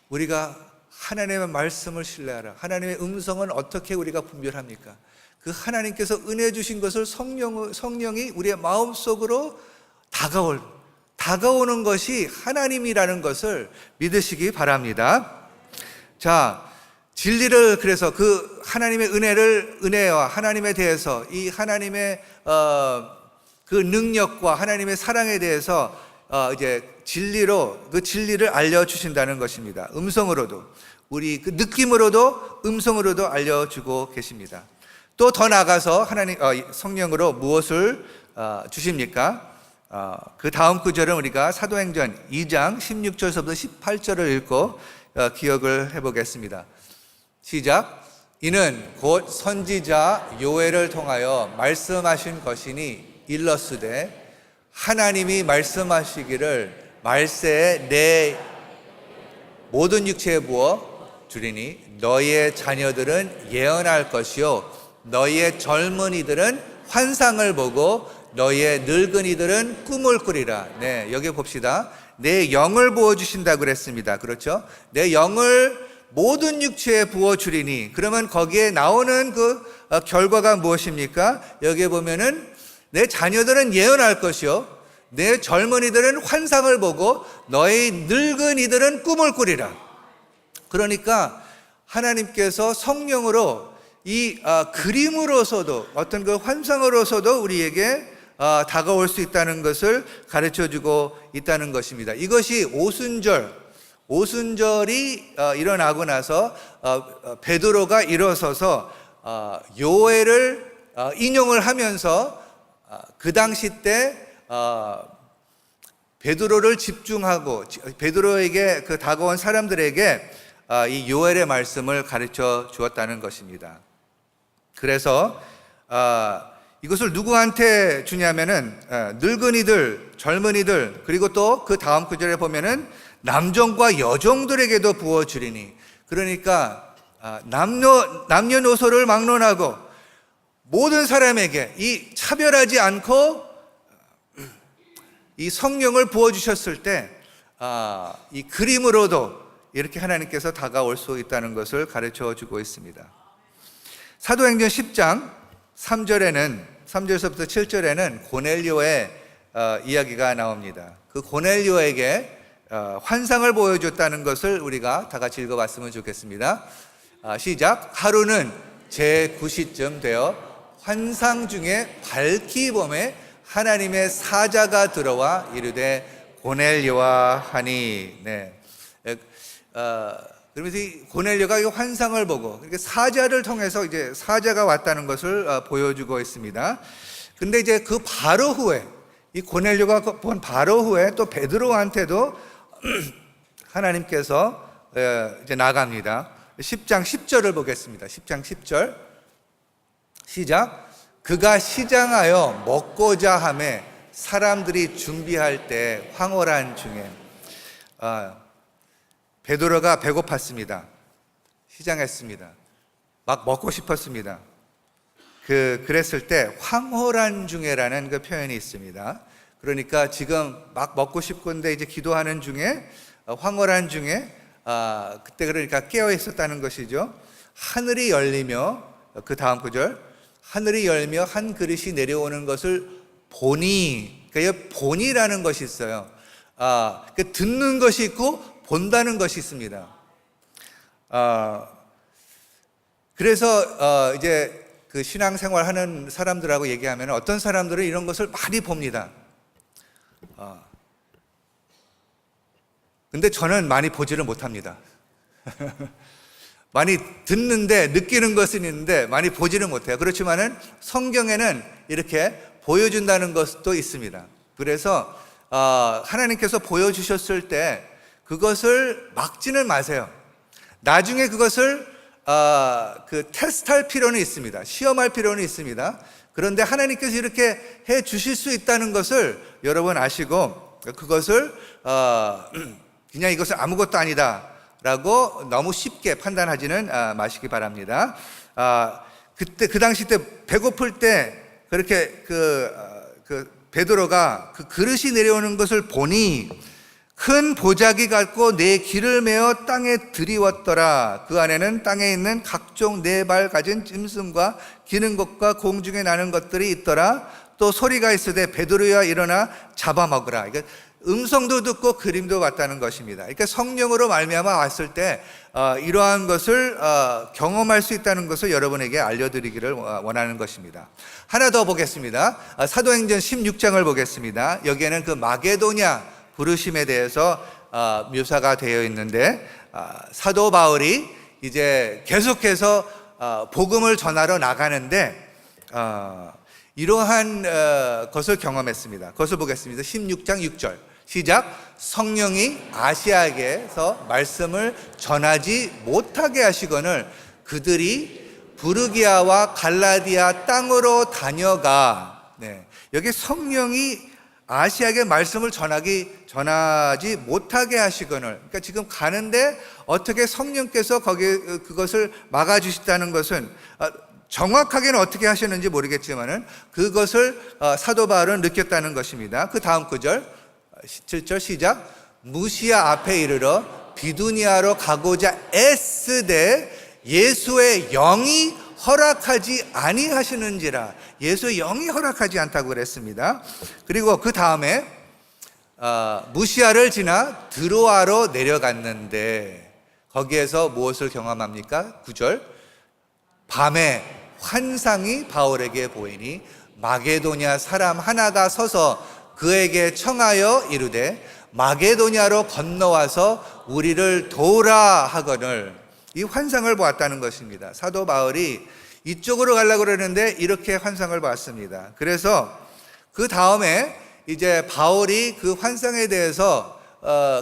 우리가 하나님의 말씀을 신뢰하라. 하나님의 음성은 어떻게 우리가 분별합니까? 그 하나님께서 은혜 주신 것을 성령이 우리의 마음속으로 다가오는 것이 하나님이라는 것을 믿으시기 바랍니다. 자, 진리를, 그래서 그 하나님의 은혜와 하나님에 대해서, 이 하나님의 그 능력과 하나님의 사랑에 대해서 이제 그 진리를 알려주신다는 것입니다. 음성으로도, 우리 그 느낌으로도, 음성으로도 알려주고 계십니다. 또 더 나아가서 성령으로 무엇을 주십니까? 그 다음 구절은 우리가 사도행전 2장 16절서부터 18절을 읽고 기억을 해보겠습니다. 시작. 이는 곧 선지자 요엘을 통하여 말씀하신 것이니 일렀으되 하나님이 말씀하시기를 말세에 내 모든 육체에 부어 주리니 너희의 자녀들은 예언할 것이요 너희의 젊은이들은 환상을 보고 너희의 늙은이들은 꿈을 꾸리라. 네, 여기 봅시다. 내 영을 부어주신다고 그랬습니다. 그렇죠? 내 영을 모든 육체에 부어주리니, 그러면 거기에 나오는 그 결과가 무엇입니까? 여기에 보면은 내 자녀들은 예언할 것이요 내 젊은이들은 환상을 보고 너희 늙은이들은 꿈을 꾸리라. 그러니까 하나님께서 성령으로 이 그림으로서도, 어떤 그 환상으로서도 우리에게 다가올 수 있다는 것을 가르쳐주고 있다는 것입니다. 이것이 오순절이 일어나고 나서 베드로가 일어서서 요엘을 인용을 하면서 그 당시 때 베드로를 집중하고 베드로에게 그 다가온 사람들에게 이 요엘의 말씀을 가르쳐 주었다는 것입니다. 그래서 이것을 누구한테 주냐면은 늙은이들, 젊은이들, 그리고 또 그 다음 구절에 보면은 남종과 여종들에게도 부어주리니, 그러니까 남녀노소를 막론하고 모든 사람에게 이 차별하지 않고 이 성령을 부어주셨을 때 이 그림으로도 이렇게 하나님께서 다가올 수 있다는 것을 가르쳐 주고 있습니다. 사도행전 10장 3절서부터 7절에는 고넬료의 이야기가 나옵니다. 그 고넬료에게 환상을 보여줬다는 것을 우리가 다 같이 읽어봤으면 좋겠습니다. 시작. 하루는 제9시쯤 되어 환상 중에 밝히 범에 하나님의 사자가 들어와 이르되 고넬료와 하니. 네. 그러면서 이 고넬료가 이 환상을 보고, 그러니까 사자를 통해서 이제 사자가 왔다는 것을 보여주고 있습니다. 근데 이제 그 바로 후에, 이 고넬료가 본 바로 후에 또 베드로한테도 하나님께서 이제 나갑니다. 10장 10절을 보겠습니다. 10장 10절 시작. 그가 시장하여 먹고자 하매 사람들이 준비할 때 황홀한 중에, 베드로가 배고팠습니다. 시장했습니다. 막 먹고 싶었습니다. 그랬을 때 황홀한 중에라는 그 표현이 있습니다. 그러니까 지금 막 먹고 싶은데 이제 기도하는 중에, 황홀한 중에, 그때 그러니까 깨어 있었다는 것이죠. 하늘이 열리며, 그 다음 구절, 하늘이 열며 한 그릇이 내려오는 것을 보니, 그러니까 본이라는 것이 있어요. 듣는 것이 있고 본다는 것이 있습니다. 그래서 이제 그 신앙생활 하는 사람들하고 얘기하면 어떤 사람들은 이런 것을 많이 봅니다. 근데 저는 많이 보지를 못합니다. 많이 듣는데 느끼는 것은 있는데 많이 보지는 못해요. 그렇지만은 성경에는 이렇게 보여준다는 것도 있습니다. 그래서 하나님께서 보여주셨을 때 그것을 막지는 마세요. 나중에 그것을 그 테스트할 필요는 있습니다. 시험할 필요는 있습니다. 그런데 하나님께서 이렇게 해 주실 수 있다는 것을 여러분 아시고 그것을 그냥 이것은 아무것도 아니다 라고 너무 쉽게 판단하지는 마시기 바랍니다. 그때 그 당시 때 배고플 때 그렇게 베드로가 그 그릇이 내려오는 것을 보니 큰 보자기 같고 네 길을 메어 땅에 들이웠더라. 그 안에는 땅에 있는 각종 네 발 가진 짐승과 기는 것과 공중에 나는 것들이 있더라. 또 소리가 있으되 베드로야 일어나 잡아먹으라. 그러니까 음성도 듣고 그림도 봤다는 것입니다. 그러니까 성령으로 말미암아 왔을 때 이러한 것을 경험할 수 있다는 것을 여러분에게 알려드리기를 원하는 것입니다. 하나 더 보겠습니다. 사도행전 16장을 보겠습니다. 여기에는 그 마게도냐 부르심에 대해서 묘사가 되어 있는데 사도 바울이 이제 계속해서 복음을 전하러 나가는데 이러한 것을 경험했습니다. 그것을 보겠습니다. 16장 6절 시작. 성령이 아시아에게서 말씀을 전하지 못하게 하시거늘 그들이 부르기아와 갈라디아 땅으로 다녀가. 여기 성령이 아시아에게 말씀을 전하지 못하게 하시거늘, 그러니까 지금 가는데 어떻게 성령께서 그것을 막아주시다는 것은 정확하게는 어떻게 하셨는지 모르겠지만은 그것을 사도 바울은 느꼈다는 것입니다. 그 다음 구절 7절 시작. 무시아 앞에 이르러 비두니아로 가고자 애쓰되 예수의 영이 허락하지 아니하시는지라. 예수의 영이 허락하지 않다고 그랬습니다. 그리고 그 다음에 무시아를 지나 드로아로 내려갔는데 거기에서 무엇을 경험합니까? 9절 밤에 환상이 바울에게 보이니 마게도냐 사람 하나가 서서 그에게 청하여 이르되 마게도냐로 건너와서 우리를 도우라 하거늘. 이 환상을 보았다는 것입니다. 사도 바울이 이쪽으로 가려고 그러는데 이렇게 환상을 봤습니다. 그래서 그 다음에 이제 바울이 그 환상에 대해서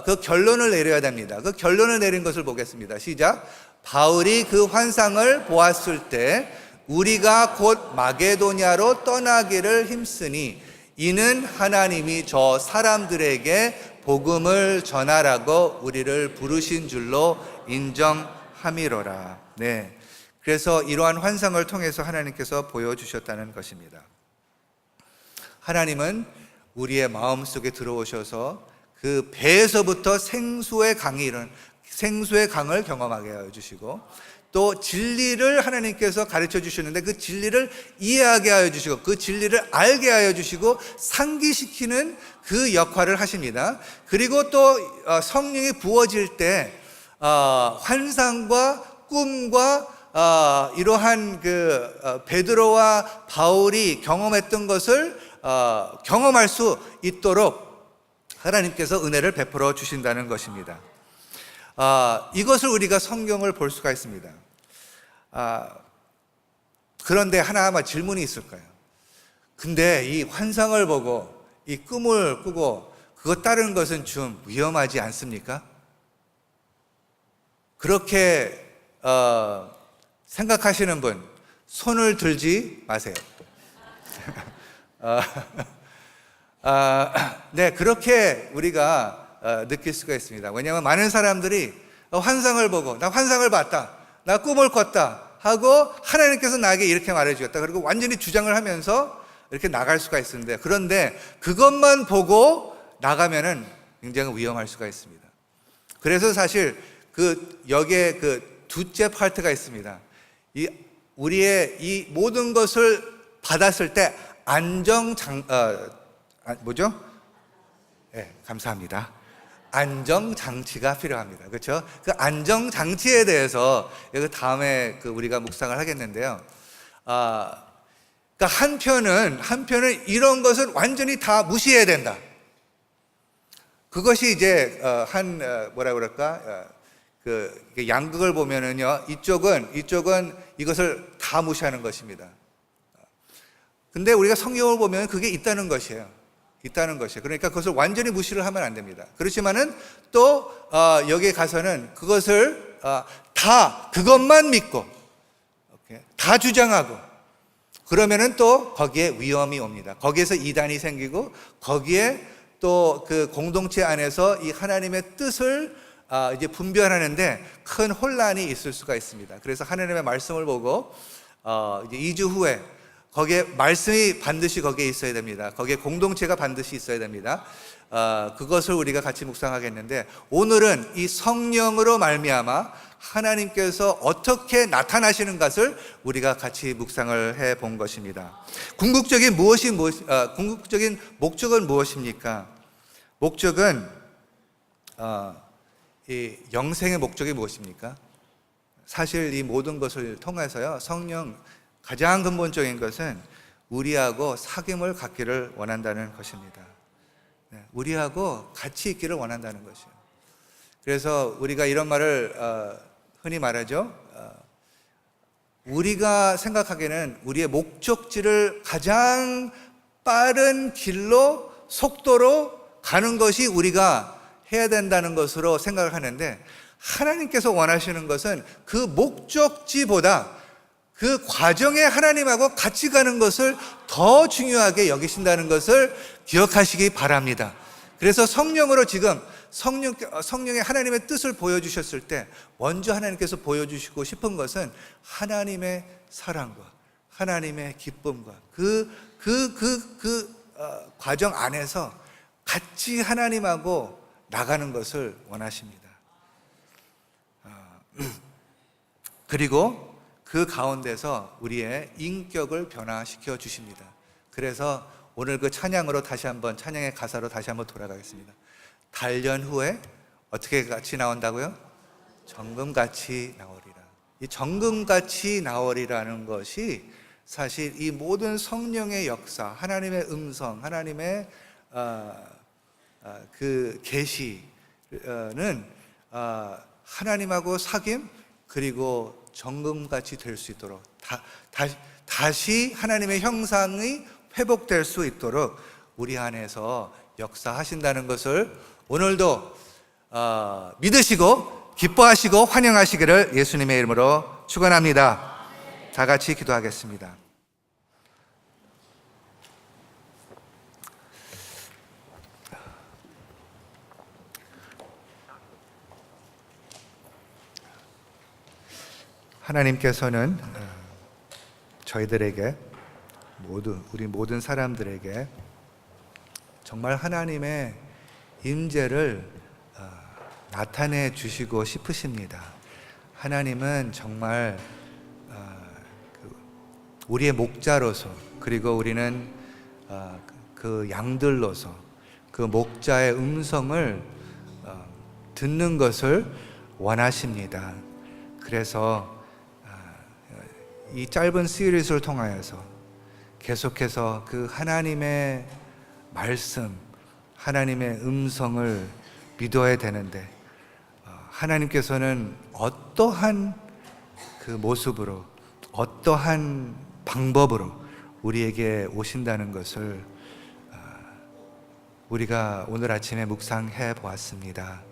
그 결론을 내려야 됩니다. 그 결론을 내린 것을 보겠습니다. 시작. 바울이 그 환상을 보았을 때 우리가 곧 마게도냐로 떠나기를 힘쓰니 이는 하나님이 저 사람들에게 복음을 전하라고 우리를 부르신 줄로 인정함이로라. 네. 그래서 이러한 환상을 통해서 하나님께서 보여주셨다는 것입니다. 하나님은 우리의 마음속에 들어오셔서 그 배에서부터 생수의 강을 경험하게 하여 주시고 또 진리를 하나님께서 가르쳐 주시는데 그 진리를 이해하게 하여 주시고 그 진리를 알게 하여 주시고 상기시키는 그 역할을 하십니다. 그리고 또 성령이 부어질 때 환상과 꿈과 이러한 그 베드로와 바울이 경험했던 것을 경험할 수 있도록 하나님께서 은혜를 베풀어 주신다는 것입니다. 이것을 우리가 성경을 볼 수가 있습니다. 그런데 하나만 질문이 있을까요? 근데 이 환상을 보고 이 꿈을 꾸고 그것 따르는 것은 좀 위험하지 않습니까? 그렇게 생각하시는 분 손을 들지 마세요. 네, 그렇게 우리가 느낄 수가 있습니다. 왜냐하면 많은 사람들이 환상을 보고 나 환상을 봤다, 나 꿈을 꿨다 하고 하나님께서 나에게 이렇게 말해주셨다, 그리고 완전히 주장을 하면서 이렇게 나갈 수가 있는데, 그런데 그것만 보고 나가면은 굉장히 위험할 수가 있습니다. 그래서 사실 여기에 그 두째 파트가 있습니다. 우리의 이 모든 것을 받았을 때 감사합니다. 안정장치가 필요합니다. 그렇죠? 그 안정장치에 대해서 이거 다음에 우리가 묵상을 하겠는데요. 그러니까 한편은 이런 것은 완전히 다 무시해야 된다. 그것이 이제 뭐라 그럴까? 양극을 보면은요, 이쪽은 이것을 다 무시하는 것입니다. 근데 우리가 성경을 보면 그게 있다는 것이에요. 그러니까 그것을 완전히 무시를 하면 안 됩니다. 그렇지만은 또 여기에 가서는 그것을 다 그것만 믿고 다 주장하고 그러면은 또 거기에 위험이 옵니다. 거기에서 이단이 생기고 거기에 또 그 공동체 안에서 이 하나님의 뜻을 이제 분별하는데 큰 혼란이 있을 수가 있습니다. 그래서 하나님의 말씀을 보고 이제 2주 후에 거기에 말씀이 반드시 거기에 있어야 됩니다. 거기에 공동체가 반드시 있어야 됩니다. 그것을 우리가 같이 묵상하겠는데, 오늘은 이 성령으로 말미암아 하나님께서 어떻게 나타나시는 것을 우리가 같이 묵상을 해 본 것입니다. 궁극적인 목적은 무엇입니까? 목적은 이 영생의 목적이 무엇입니까? 사실 이 모든 것을 통해서요, 성령 가장 근본적인 것은 우리하고 사귐을 갖기를 원한다는 것입니다. 우리하고 같이 있기를 원한다는 것이에요. 그래서 우리가 이런 말을 흔히 말하죠. 우리가 생각하기에는 우리의 목적지를 가장 빠른 길로, 속도로 가는 것이 우리가 해야 된다는 것으로 생각을 하는데, 하나님께서 원하시는 것은 그 목적지보다 그 과정에 하나님하고 같이 가는 것을 더 중요하게 여기신다는 것을 기억하시기 바랍니다. 그래서 성령으로 지금 성령의 하나님의 뜻을 보여주셨을 때 먼저 하나님께서 보여주시고 싶은 것은 하나님의 사랑과 하나님의 기쁨과 과정 안에서 같이 하나님하고 나가는 것을 원하십니다. 그리고 그 가운데서 우리의 인격을 변화시켜 주십니다. 그래서 오늘 그 찬양으로 찬양의 가사로 다시 한번 돌아가겠습니다. 단련 후에 어떻게 같이 나온다고요? 정금같이 나오리라. 이 정금같이 나오리라는 것이 사실 이 모든 성령의 역사, 하나님의 음성, 하나님의 그 계시는 하나님하고 사귐, 그리고 정금같이 될 수 있도록 다시 하나님의 형상이 회복될 수 있도록 우리 안에서 역사하신다는 것을 오늘도 믿으시고 기뻐하시고 환영하시기를 예수님의 이름으로 축원합니다. 다 같이 기도하겠습니다. 하나님께서는 저희들에게 우리 모든 사람들에게 정말 하나님의 임재를 나타내 주시고 싶으십니다. 하나님은 정말 우리의 목자로서, 그리고 우리는 그 양들로서 그 목자의 음성을 듣는 것을 원하십니다. 그래서 이 짧은 시리즈를 통하여서 계속해서 그 하나님의 말씀, 하나님의 음성을 믿어야 되는데, 하나님께서는 어떠한 그 모습으로, 어떠한 방법으로 우리에게 오신다는 것을 우리가 오늘 아침에 묵상해 보았습니다.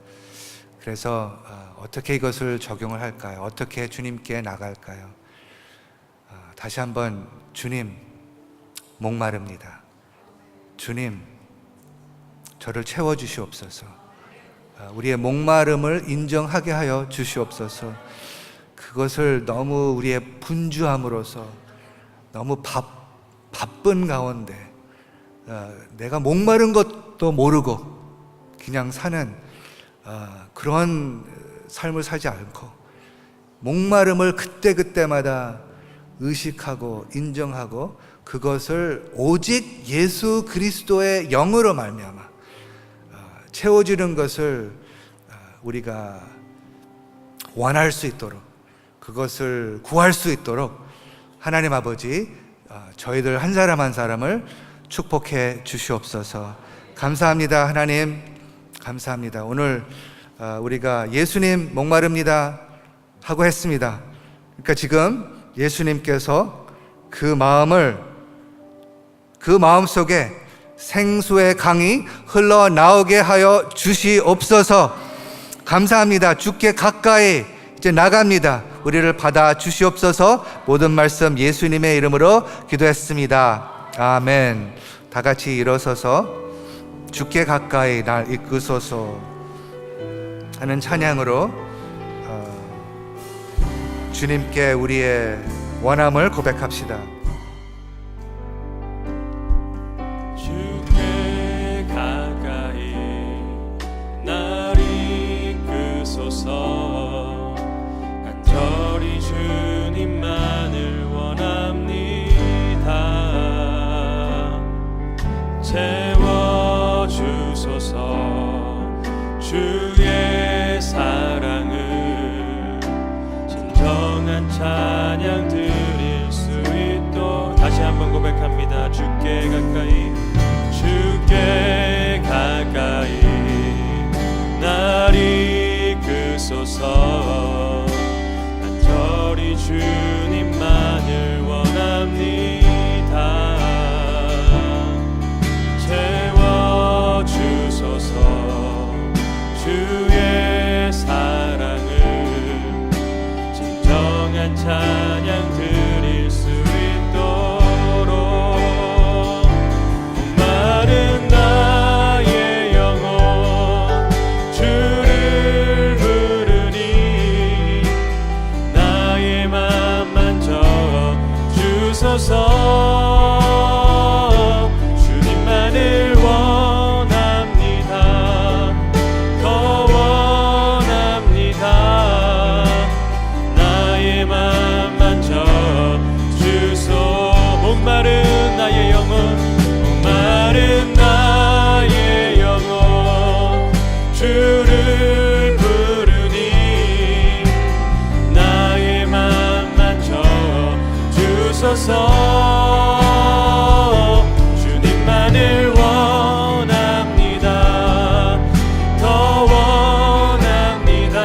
그래서 어떻게 이것을 적용을 할까요? 어떻게 주님께 나갈까요? 다시 한번, 주님, 목마릅니다. 주님, 저를 채워주시옵소서. 우리의 목마름을 인정하게 하여 주시옵소서. 그것을 너무 우리의 분주함으로써 너무 바쁜 가운데 내가 목마른 것도 모르고 그냥 사는 그런 삶을 살지 않고, 목마름을 그때그때마다 의식하고 인정하고 그것을 오직 예수 그리스도의 영으로 말미암아 채워지는 것을 우리가 원할 수 있도록, 그것을 구할 수 있도록 하나님 아버지 저희들 한 사람 한 사람을 축복해 주시옵소서. 감사합니다. 하나님 감사합니다. 오늘 우리가 예수님 목마릅니다 하고 했습니다. 그러니까 지금 예수님께서 그 마음 속에 생수의 강이 흘러나오게 하여 주시옵소서. 감사합니다. 주께 가까이 이제 나갑니다. 우리를 받아 주시옵소서. 모든 말씀 예수님의 이름으로 기도했습니다. 아멘. 다 같이 일어서서 주께 가까이 날 이끄소서 하는 찬양으로 주님께 우리의 원함을 고백합시다. 주께 가까이 날 이끄소서. 간절히 주님만을 원합니다. 채워주소서. 주의 사랑을 진정한 찬양 드릴 수 있도록 다시 한번 고백합니다. 주께 가까이 날 이끄소서. 간절히 주님만을 원합니다. 채워주소서. 주의 사랑을 진정한 찬양 드릴 수 있도록. 목마른 나의 영혼 주를 부르니 나의 맘 만져 주소서. 주님만을 원합니다. 더 원합니다. 나의 맘 만져 주소. 목마른 나의 영혼 주를 부르니 나의 맘 만져 주소서. 주님만을 원합니다. 더 원합니다.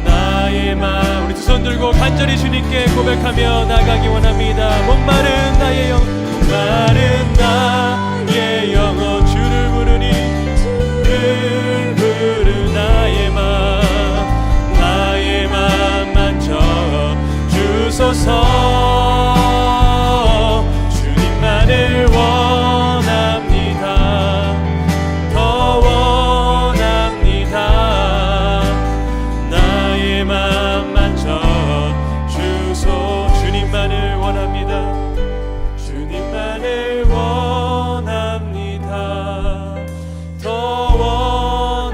나의 맘. 우리 두 손 들고 간절히 주님께 고백하며 나가기 원합니다. 목마른 나의 영혼 주를 부르니 나의 맘 만져 주소서. 주님만을 원합니다. 더 원합니다. 나의 맘 만져 주소. 주님만을 원합니다. 주님만을 원합니다. 더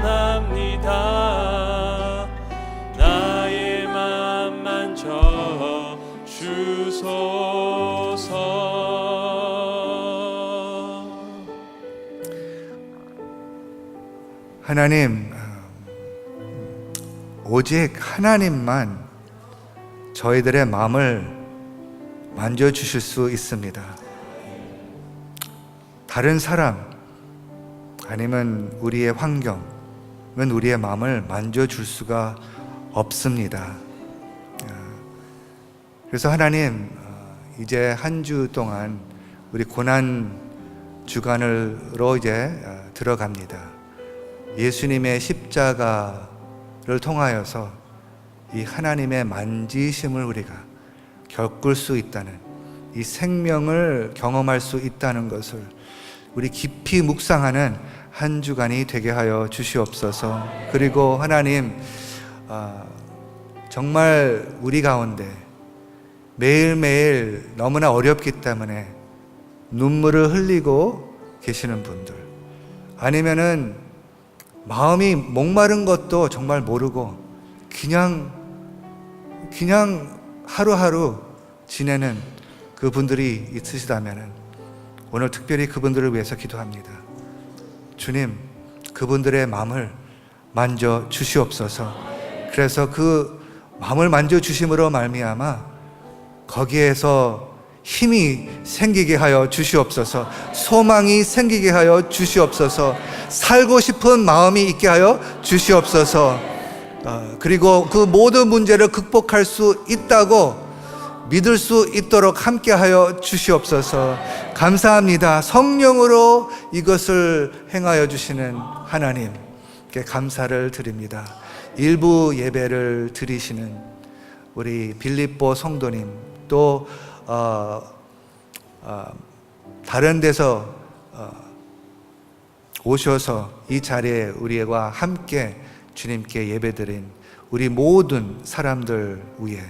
원합니다. 나의 맘 만져 주소서. 하나님, 오직 하나님만 저희들의 마음을 만져주실 수 있습니다. 다른 사람 아니면 우리의 환경은 우리의 마음을 만져줄 수가 없습니다. 그래서 하나님, 이제 한 주 동안 우리 고난 주간으로 이제 들어갑니다. 예수님의 십자가를 통하여서 이 하나님의 만지심을 우리가 겪을 수 있다는, 이 생명을 경험할 수 있다는 것을 우리 깊이 묵상하는 한 주간이 되게 하여 주시옵소서. 그리고 하나님, 정말 우리 가운데 매일매일 너무나 어렵기 때문에 눈물을 흘리고 계시는 분들, 아니면은 마음이 목마른 것도 정말 모르고 그냥 하루하루 지내는 그분들이 있으시다면 오늘 특별히 그분들을 위해서 기도합니다. 주님, 그분들의 마음을 만져 주시옵소서. 그래서 그 마음을 만져 주심으로 말미암아 거기에서 힘이 생기게 하여 주시옵소서. 소망이 생기게 하여 주시옵소서. 살고 싶은 마음이 있게 하여 주시옵소서. 그리고 그 모든 문제를 극복할 수 있다고 믿을 수 있도록 함께 하여 주시옵소서. 감사합니다. 성령으로 이것을 행하여 주시는 하나님께 감사를 드립니다. 일부 예배를 드리시는 우리 빌립보 성도님, 또 다른 데서 오셔서 이 자리에 우리와 함께 주님께 예배드린 우리 모든 사람들 위해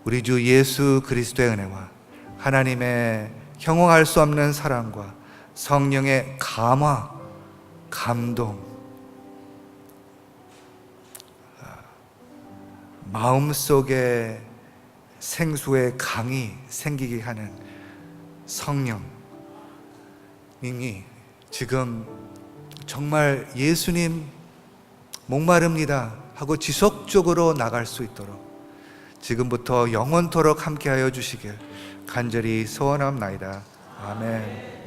우리 주 예수 그리스도의 은혜와 하나님의 형용할 수 없는 사랑과 성령의 감화, 감동, 마음속에 생수의 강이 생기게 하는 성령님이 지금 정말 예수님 목마릅니다 하고 지속적으로 나갈 수 있도록 지금부터 영원토록 함께하여 주시길 간절히 소원합나이다. 아멘.